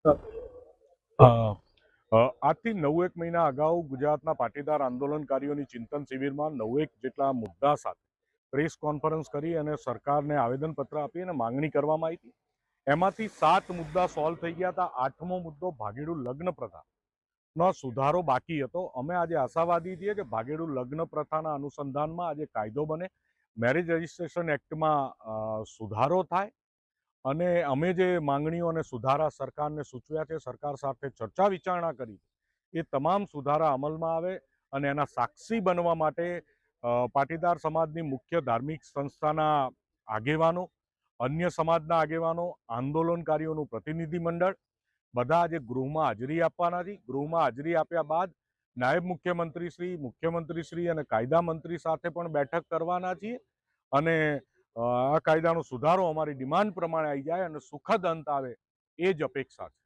અ, આજથી 9 મહિના અગાઉ ગુજરાતના પાટીદાર આંદોલનકારીઓની ચિંતન શિબિરમાં 9 જેટલા મુદ્દા સાથે પ્રેસ કોન્ફરન્સ કરી અને સરકારને આવેદનપત્ર આપી અને માંગણી કરવામાં આવી હતી. એમાંથી 7 મુદ્દા સોલ્વ થઈ ગયા હતા. 8મો મુદ્દો ભાગેડુ લગ્ન પ્રથાનો સુધારો બાકી હતો. અમે આજે આશાવાદી છીએ કે ભાગેડુ લગ્ન પ્રથાના અનુસંધાનમાં આજે કાયદો બને, મેરેજ રજિસ્ટ્રેશન એક્ટમાં સુધારો થાય અને અમે જે માંગણીઓ અને સુધારા સરકારને સૂચવ્યા છે, સરકાર સાથે ચર્ચા વિચારણા કરી, એ તમામ સુધારા અમલમાં આવે અને એના સાક્ષી બનવા માટે પાટીદાર સમાજની મુખ્ય ધાર્મિક સંસ્થાના આગેવાનો, અન્ય સમાજના આગેવાનો, આંદોલનકારીઓનું પ્રતિનિધિ મંડળ બધા આજે ગૃહમાં હાજરી આપવાના છે. ગૃહમાં હાજરી આપ્યા બાદ નાયબ મુખ્યમંત્રીશ્રી અને કાયદા મંત્રી સાથે પણ બેઠક કરવાના છીએ અને આ કાયદાનો સુધારો અમારી ડિમાન્ડ પ્રમાણે આવી જાય અને સુખદ અંત આવે એ જ અપેક્ષા છે.